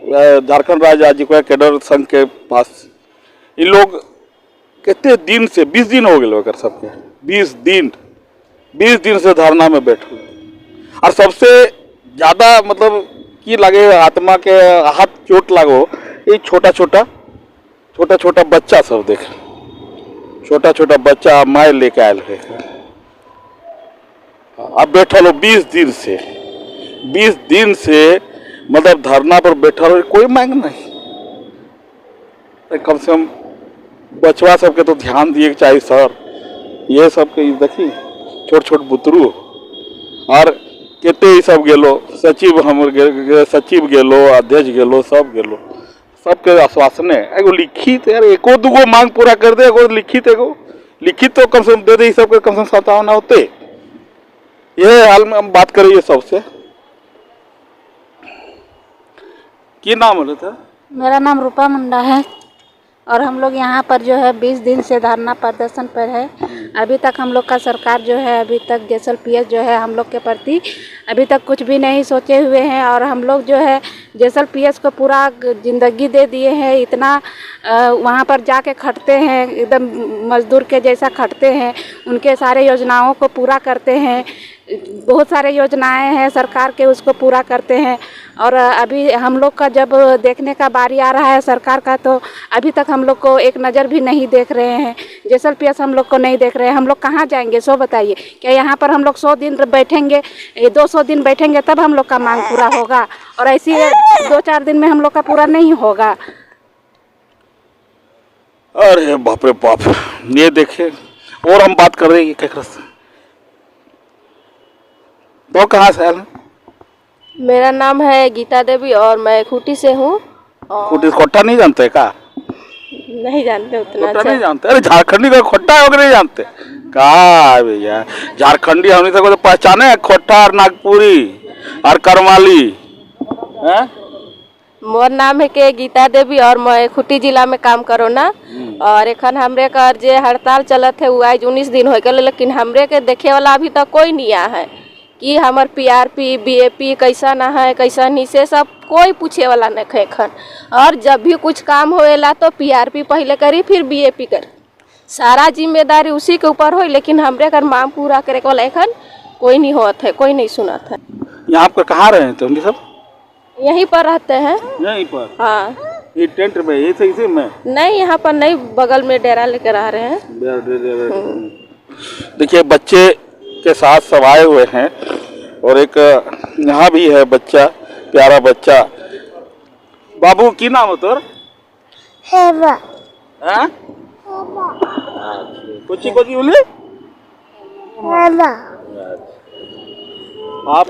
झारखंड राज्य आजीविका कैडर संघ के पास इन लोग कितने दिन से 20 दिन हो गए कर सबके 20 दिन से धरना में बैठे और सबसे ज्यादा मतलब की लगे आत्मा के हाथ चोट लगो ये छोटा छोटा बच्चा सब देख छोटा बच्चा माए लेके आयल है अब बैठा लो 20 दिन से मतलब धरना पर बैठा लो कोई मांग नहीं कम से कम बचवा सबके तो ध्यान दिए चाहिए सर ये सब के देखी छोट बुतरू और केते ही सब गेलो सचिव सचिव गेलो अध्यक्ष गेलो सब गेलो सबके आश्वासन है एगो लिखित यार एको दुगो मांग पूरा कर दे एगो लिखित तो कम से कम दे दे सबके कम से कम संतावना होते ये हाल में हम बात करेंगे सबसे की नाम बोले थे? मेरा नाम रूपा मुंडा है और हम लोग यहाँ पर जो है 20 दिन से धरना प्रदर्शन पर है। अभी तक हम लोग का सरकार जो है अभी तक जेएसएलपीएस जो है हम लोग के प्रति अभी तक कुछ भी नहीं सोचे हुए हैं और हम लोग जो है जेएसएलपीएस को पूरा ज़िंदगी दे दिए हैं। इतना वहाँ पर जाके खटते हैं एकदम मजदूर के जैसा खटते हैं, उनके सारे योजनाओं को पूरा करते हैं। बहुत सारे योजनाएं हैं सरकार के उसको पूरा करते हैं और अभी हम लोग का जब देखने का बारी आ रहा है सरकार का तो अभी तक हम लोग को एक नज़र भी नहीं देख रहे हैं। जेएसएलपीएस हम लोग को नहीं देख रहे हैं। हम लोग कहाँ जाएंगे सो बताइए? क्या यहाँ पर हम लोग 100 दिन बैठेंगे 200 दिन बैठेंगे तब हम लोग का मांग पूरा होगा और ऐसी 2-4 दिन में हम लोग का पूरा नहीं होगा। अरे बाप रे बाप ये देखे और हम बात कर रहे हैं तो कहाँ से आए? मेरा नाम है गीता देवी और मैं खूंटी से हूँ। खोटा नहीं जानते का? नहीं जानते उतना खोटा नहीं जानते? अरे झारखंडी का खोटा होकर नहीं जानते का भैया? झारखंडी हमने तो पहचाने है खोटा और नागपुरी और करमाली है? मोर नाम है के गीता देवी और मैं खूंटी जिला में काम करो ना और एखन हमरे का जे हड़ताल चलत है वो आज 19 दिन हो गए लेकिन हमरे के देखे वाला अभी तक कोई नहीं आया है कि हमार पीआरपी बीएपी कैसा ना है कैसा नहीं से सब कोई पूछे वाला नहीं है एखन। और जब भी कुछ काम होएला तो पीआरपी पहले करी फिर बीएपी कर सारा जिम्मेदारी उसी के ऊपर हो लेकिन हमरे कर मांग पूरा करे वाला एखन कोई नहीं होता है, कोई नहीं सुनाता है। यहाँ पर कहाँ रहे थे हम सब? यहीं पर रहते हैं। यहीं पर? हाँ ये टेंट में इसी में? नहीं यहाँ पर नहीं, बगल में डेरा लेकर आ रहे हैं। देखिए बच्चे के साथ सब आए हुए हैं और एक यहाँ भी है बच्चा प्यारा बच्चा। बाबू की नाम है तोर? हेवा। कुछ बोले? हेवा। आप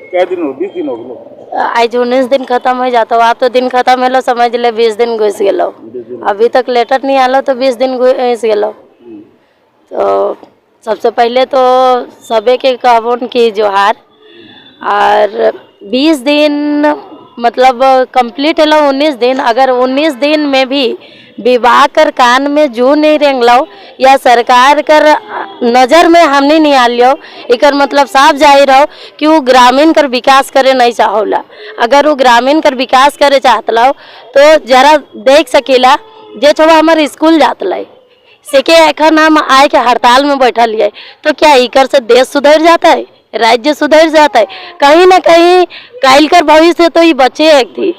क्या दिन हो? 20 दिन हो गए? आज 19 दिन खत्म हो जाता हो। आप तो दिन खत्म है लो समझ ले 20 दिन घुस गए। अभी तक लेटर नहीं आलो तो 20 दिन घुस गए। तो सबसे पहले तो सबे के कहबोन की जोहार और 20 दिन मतलब कंप्लीट है 19 दिन। अगर 19 दिन में भी विवाह कर कान में जू नहीं रेंग लो या सरकार कर नज़र में हमने नहीं आ लियो एकर मतलब साफ जाहिर हो कि वो ग्रामीण कर विकास करे नहीं चाहोला। अगर वो ग्रामीण कर विकास करे चाहत लो तो जरा देख सकेला जे छो हमारे स्कूल जात लाई से के एखन हम आए के हड़ताल में बैठल है तो क्या इकर से देश सुधर जाता है, राज्य सुधर जाता है? कहीं ना कहीं काल कर भविष्य तो ये बच्चे एक थी।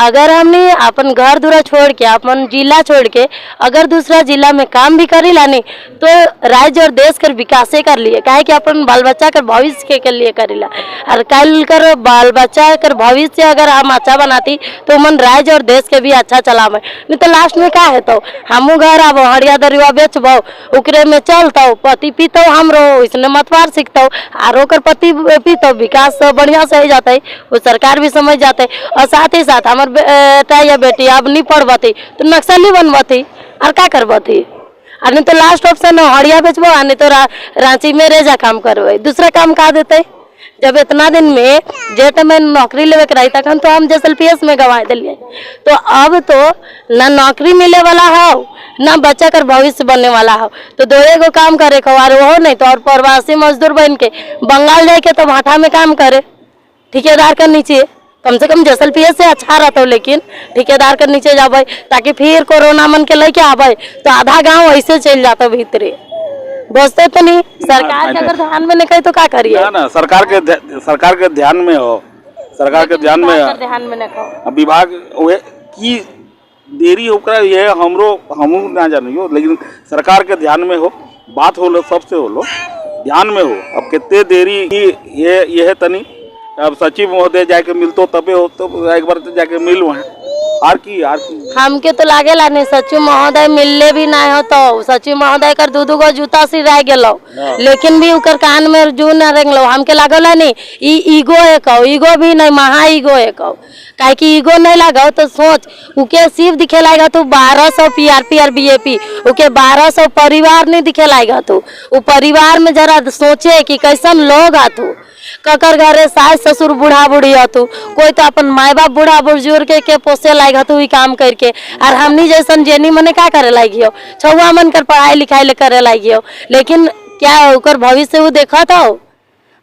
अगर हमने अपन घर दूरा छोड़ के अपन जिला छोड़ के अगर दूसरा जिला में काम भी करी लानी तो राज्य और देश कर विकास कर लिए काहे कि अपन बाल बच्चा कर भविष्य के लिए करीला। और कल कर बाल बच्चा कर भविष्य अगर हम अच्छा बनाती तो मन राज्य और देश के भी अच्छा चलावे। नहीं तो लास्ट में क्या है तो हमू घर आबो हड़िया दरिया बेचबो उकरे में चलता पति पीतो हमरो इसने मतवार सीखता आरो कर पति पीतो विकास बढ़िया से हो जाता है। वो सरकार भी समझ जाते और साथ ही साथ हमारे बेटा या बेटी अब नहीं पढ़बती तो नक्सली बनबती और क्या करबती और नहीं तो लास्ट ऑप्शन हड़िया बेचबो और नहीं तो रांची में रेजा काम करबे। दूसरा काम का देते जब इतना दिन में जेठ में नौकरी लेवे के रही तक तो हम जेएसएलपीएस में गंवा दिलिए। तो अब तो ना नौकरी मिले वाला हो ना बच्चा कर भविष्य बनने वाला हो तो दो एगो काम करे और वो नहीं तो और प्रवासी मजदूर बन के बंगाल जाए के तो भाटा में काम करे ठेकेदार के नीचे कम से कम जैसलपीएस से अच्छा रहता, लेकिन ठेकेदार के नीचे जाबे ताकि फिर कोरोना मन के लेके आबे तो आधा गांव ऐसे चल जाता भीतरे। बसते तो नहीं, सरकार के अगर ध्यान में नहीं कहे तो क्या करिए। ना सरकार के ध्यान में हो, सरकार के ध्यान में नहीं कहो। विभाग वे की देरी होकर ये हमू ना जानियो, लेकिन सरकार के ध्यान में हो, बात हो लो, सबसे हो लो, ध्यान में हो। अब कितने देरी ये है तनी, अब सचिव महोदय जाके मिलतो तबे हो, तो एक बार तो जाके मिल वहाँ आर की हमके तो लागेला नहीं सचिव महोदय मिलले भी नहीं हो, तो सचिव महोदय कर दू गो जूता सी रह गेलो, लेकिन भी उकर कान में जू न रेंगलो। हमके लागला नहीं ईगो एक ईगो भी नहीं, महा ईगो एक काहे कि ईगो नहीं लगा तो सोच उके सिर्फ दिखे लाएगा तो 1200 पीआरपी और बीएपी, उके 1200 परिवार नहीं दिखे लाएगा तो वो परिवार में जरा सोचे कि कैसन लोग आतु, ककर घरे सास ससुर बूढ़ा बूढ़ी हतु, कोई तो अपन माए बाप बूढ़ा बुजुर्ग के पोसे लायक हतु ई काम करके, और हमनी जैसन जेनी मने का करे लागियो, छुआ मन कर पढ़ाई लिखाई ले करे लागियो, लेकिन क्या ओकर भविष्य वो देखा था।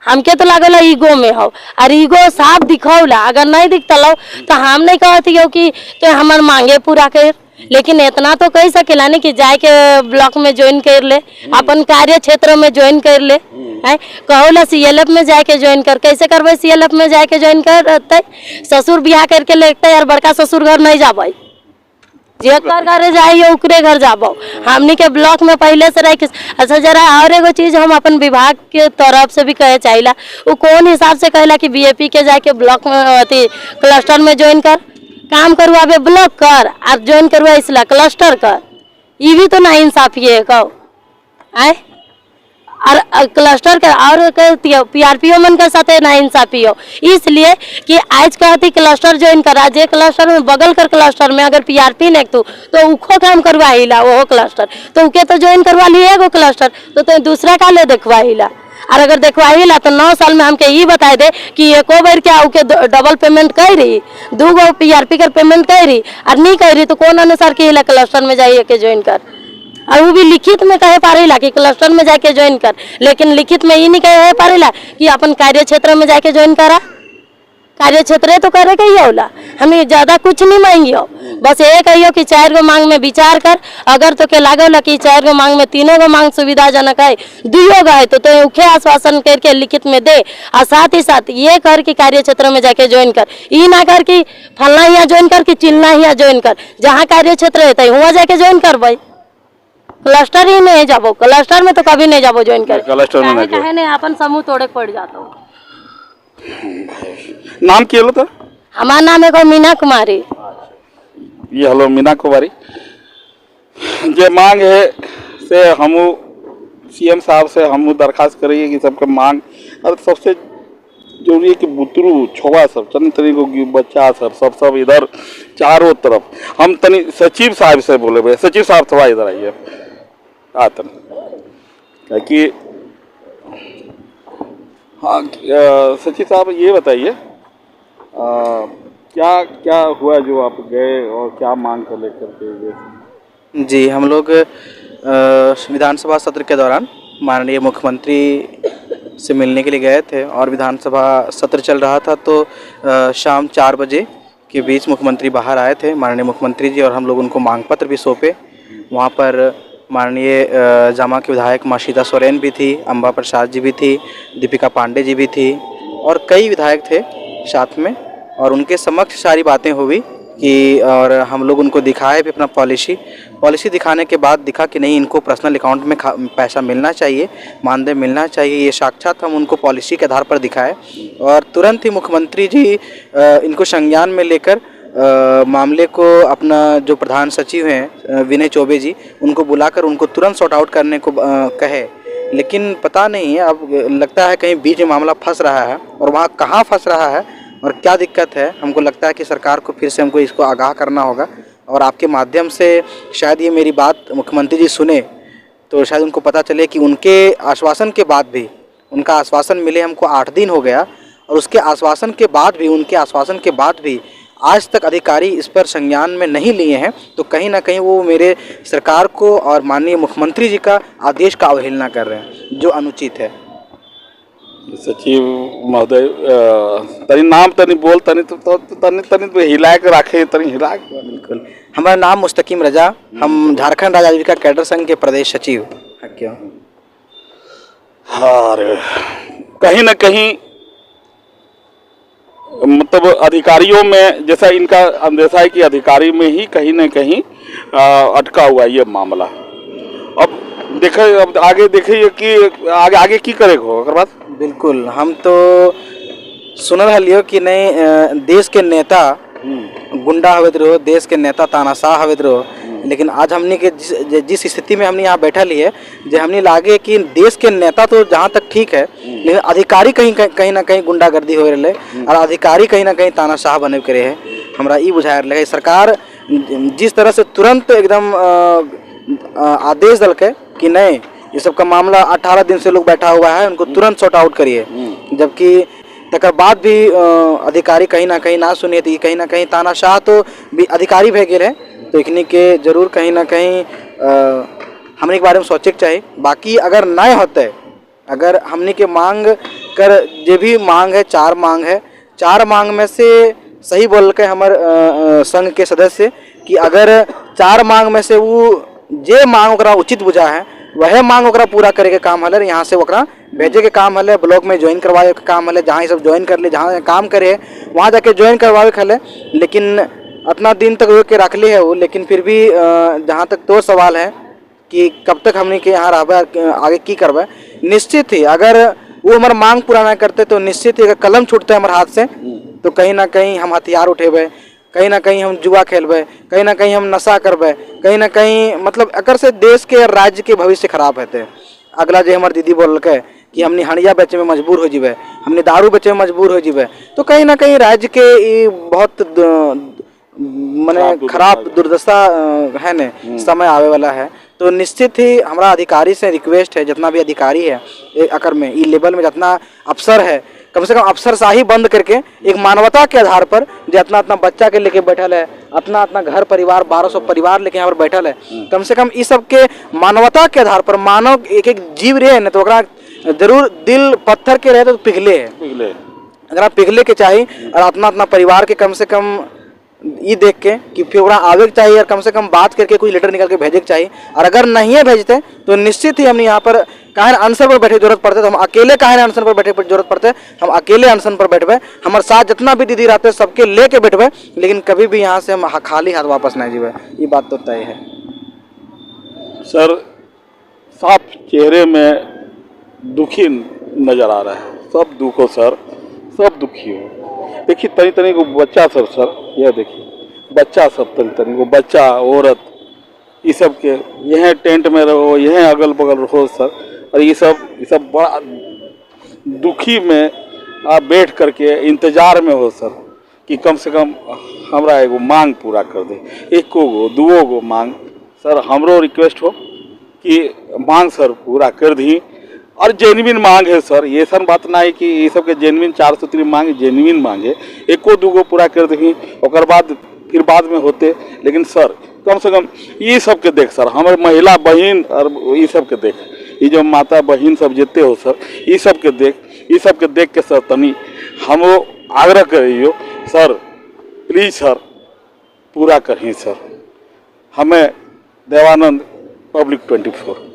हमके तो लागल ईगो में हो, और ईगो साफ दिखौला, अगर नहीं दिखता तो हम नहीं कहती हो कि तो हमार मांगे पूरा कर, लेकिन इतना तो कह सकेला नहीं कि जाए के ब्लॉक में ज्वाइन कर ले, अपन कार्य क्षेत्र में ज्वाइन कर ले, है कहोला सीएलएफ में जाके ज्वाइन कर, कैसे करबे सीएलएफ में जाके ज्वाइन करते, ससुर बियाह करके लेते और बड़का ससुर घर नहीं जाबे, जेकर घर जाइए उकरे घर जाबो। हमनी के ब्लॉक में पहले से रह। अच्छा जरा और एगो चीज हम अपन विभाग के तरफ से भी कहे चाहिए, वो कौन हिसाब से कहला कि बीएपी के जाके ब्लॉक में अथी क्लस्टर में ज्वाइन कर, काम करवावे ब्लॉक कर और ज्वाइन करवा इसला क्लस्टर कर, ये भी तो ना इंसाफी है कहो आए, और क्लस्टर का और कहती हो पीआरपीओ मन के साथ ना इंसाफी हो, इसलिए कि आज कहती क्लस्टर ज्वाइन करा, जे क्लस्टर में बगल कर क्लस्टर में अगर पीआरपी नहीं तो उखो काम करवा हिला वो क्लस्टर, तो उके तो ज्वाइन करवा लिए एगो क्लस्टर, तो दूसरा का ले देखवा हिला, और अगर देखवा हिला तो 9 साल में हमके ये बताए दे कि एको बार क्या उके डबल पेमेंट कर रही, 2 गो पीआरपी कर पेमेंट कर रही और नहीं कर रही, तो कौन अनुसार के हिला क्लस्टर में जाइए के ज्वाइन कर, और वो भी लिखित में कहे पारेला कि क्लस्टर में जाके ज्वाइन कर, लेकिन लिखित में ये नहीं कहे पारेला कि अपन कार्य क्षेत्र में जाके ज्वाइन करा, कार्य क्षेत्र तो करे के ही होला, हमें ज्यादा कुछ नहीं मांगी हो, बस ये कहियो कि 4 गो मांग में विचार कर, अगर तो के लागल कि 4 गो मांग में 3 गो मांग सुविधाजनक है, 2 गो है तो उखे आश्वासन करके लिखित में दे, और साथ ही साथ ये कर कि कार्य क्षेत्र में जाके ज्वाइन कर, ये ना कर कि फलना यहाँ ज्वाइन कर कि चिलना यहाँ ज्वाइन कर, जहाँ कार्य क्षेत्र रहता है वहाँ जाके ज्वाइन कर भाई, क्लस्टर ही नहीं जाबो, क्लस्टर में तो कभी नहीं जाबो ज्वाइन कर, क्लस्टर में नहीं अपन समूह तोड़े पड़ जाता हूँ। नाम क्या लो तो? हमारा नाम है मीना कुमारी। ये हेलो मीना कुमारी, जे मांग है से हम सीएम साहब से हम दरखास्त करिए कि सबके मांग, और सबसे जरूरी है कि बुतरू छोवा सब तनी तनी को बच्चा सब इधर चारों तरफ, हम तनी सचिव साहब से बोले भाई, सचिव साहब थोड़ा इधर आइए कि हाँ सचिव साहब ये बताइए क्या क्या हुआ जो आप गए और क्या मांग कर लेकर के गए? जी हम लोग विधानसभा सत्र के दौरान माननीय मुख्यमंत्री से मिलने के लिए गए थे, और विधानसभा सत्र चल रहा था तो शाम 4 बजे के बीच मुख्यमंत्री बाहर आए थे, माननीय मुख्यमंत्री जी, और हम लोग उनको मांग पत्र भी सौंपे। वहाँ पर माननीय जामा के विधायक माशीदा सोरेन भी थी, अम्बा प्रसाद जी भी थी, दीपिका पांडे जी भी थी, और कई विधायक थे साथ में, और उनके समक्ष सारी बातें हुई कि, और हम लोग उनको दिखाए भी अपना पॉलिसी दिखाने के बाद दिखा कि नहीं इनको पर्सनल अकाउंट में पैसा मिलना चाहिए, मानदेय मिलना चाहिए, ये साक्षात हम उनको पॉलिसी के आधार पर दिखाए, और तुरंत ही मुख्यमंत्री जी इनको संज्ञान में लेकर मामले को अपना जो प्रधान सचिव हैं विनय चौबे जी, उनको बुलाकर उनको तुरंत सॉर्ट आउट करने को कहे, लेकिन पता नहीं है, अब लगता है कहीं बीच में मामला फंस रहा है, और वहाँ कहाँ फंस रहा है और क्या दिक्कत है, हमको लगता है कि सरकार को फिर से हमको इसको आगाह करना होगा, और आपके माध्यम से शायद ये मेरी बात मुख्यमंत्री जी सुने तो शायद उनको पता चले कि उनके आश्वासन के बाद भी, उनका आश्वासन मिले हमको 8 दिन हो गया, और उसके आश्वासन के बाद भी, उनके आश्वासन के बाद भी आज तक अधिकारी इस पर संज्ञान में नहीं लिए हैं, तो कहीं ना कहीं वो मेरे सरकार को और माननीय मुख्यमंत्री जी का आदेश का अवहेलना कर रहे हैं, जो अनुचित है। सचिव महोदय तनी नाम तनी बोल तनी तनी हिला के रखे तनी हिला के। बिल्कुल, हमारा नाम मुस्तकीम रजा, हम झारखंड राज्य आजीविका कैडर संघ के प्रदेश सचिव हैं। क्यों? अरे कहीं ना कहीं मतलब अधिकारियों में जैसा इनका अंदेशा है कि अधिकारी में ही कहीं ना कहीं अटका हुआ ये मामला। अब देखे, अब आगे देखिए कि आगे आगे की करेगा ओकर बाद। बिल्कुल, हम तो सुनल हलियो कि नहीं देश के नेता गुंडा हवेत रहो, देश के नेता तानाशाह हवेत रहो, लेकिन आज हमने के जिस स्थिति में हमने यहाँ बैठा ली है, जो हमने लागे कि देश के नेता तो जहाँ तक ठीक है, लेकिन अधिकारी कहीं ना कहीं गुंडागर्दी हो रहे और अधिकारी कहीं ना कहीं तानाशाह बने करे है। हमरा ई बुझाए रहे सरकार जिस तरह से तुरंत एकदम आदेश दल के कि नहीं ये सब का मामला 18 दिन से लोग बैठा हुआ है, उनको तुरंत सॉर्ट आउट करिए, जबकि तकर बाद भी अधिकारी कहीं ना सुनिए तो कहीं ना कहीं तानाशाह तो भी अधिकारी भे गए है। तो इखनी के जरूर कहीं ना कहीं हमने के बारे में सोचे के चाहिए। बाकी अगर नहीं होते, अगर हमने के मांग कर जो भी मांग है, 4 मांग है, 4 मांग में से सही बोल के हमारे संघ के सदस्य कि अगर 4 मांग में से वो जे मांग ओकरा उचित बुझा है वह मांग ओकरा पूरा करे के काम हले, यहाँ से ओकरा भेजे के काम हले, ब्लॉक में ज्वाइन करवाए के काम हले, जहाँ ये सब ज्वाइन कर ले, जहाँ काम करे वहाँ जाके ज्वाइन करवावे के हले। लेकिन इतना दिन तक रोक के रख ली है वो, लेकिन फिर भी जहाँ तक तो सवाल है कि कब तक हमने के यहाँ रहबे, आगे की करबे। निश्चित ही अगर वो हमारे मांग पूरा ना करते तो निश्चित ही अगर कलम छूटते हमारे हाथ से तो कहीं ना कहीं हम हथियार उठेबे, कहीं ना कहीं हम जुआ खेलबे, कहीं ना कहीं हम नशा करबे, कहीं ना कहीं मतलब अगर से देश के राज्य के भविष्य खराब होते। अगला जो हमारे दीदी बोल के कि हमने हंडिया बेचे में मजबूर हो जीवे, हमने दारू बेचे में मजबूर हो जीवे, तो कहीं ना कहीं राज्य के ये बहुत मने खराब दुर्दशा है ने समय आवे वाला है। तो निश्चित ही हमारा अधिकारी से रिक्वेस्ट है, जितना भी अधिकारी है अकर में ई लेवल में जितना अफसर है, कम से कम अफसरशाही बंद करके एक मानवता के आधार पर जो इतना बच्चा के लेके बैठल है, अपना घर परिवार 1200 परिवार लेके यहाँ पर बैठल है, कम से कम इस सब के मानवता के आधार पर मानव एक जीव रहे न तो जरूर दिल पत्थर के रहे तो पिघले है, अगर आप पिघले के चाहिए और अपना परिवार के कम से कम ये देख के कि फिर वहाँ आवे के चाहिए और कम से कम बात करके कोई लेटर निकाल के भेजे के चाहिए। और अगर नहीं है भेजते तो निश्चित ही हमने यहाँ पर काहे अनशन पर बैठे जरूरत पड़ते, तो हम अकेले काहे अनशन पर बैठे जरूरत पड़ते, हम अकेले अनशन पर बैठबे, हमारे साथ जितना भी दीदी रहते सबके लेके बैठबे, लेकिन कभी भी यहाँ से हम खाली हाथ वापस नहीं जीवे, ये बात तो तय है। सर साफ चेहरे में दुखी नजर आ रहा है, सब दुख हो सर, सब दुखी हो। देखिए तनी तनी को बच्चा सर यह देखिए बच्चा सब तनी को बच्चा औरत ये सब के यह टेंट में रहो, यह अगल बगल रहो सर, और ये सब बड़ा दुखी में आप बैठ करके इंतजार में हो सर कि कम से कम हमरा एगो मांग पूरा कर दे, 1 गो 2 गो मांग सर। हमरो रिक्वेस्ट हो कि मांग सर पूरा कर दी, और जेन्युइन मांग है सर, ये सब बात ना है कि ये सब के जेन्युइन 4 सूत्री मांग जेन्युइन मांग है, 1 गो 2 गो पूरा कर दी और बाद फिर बाद में होते। लेकिन सर कम से कम ये सब के देख सर, हमारे महिला बहन और ये सब के देख, ये जो माता बहन सब जेते हो सर, ये सब के देख के सर तनी हम आग्रह करियो सर, प्लीज सर पूरा करें सर। हमें देवानंद पब्लिक 24।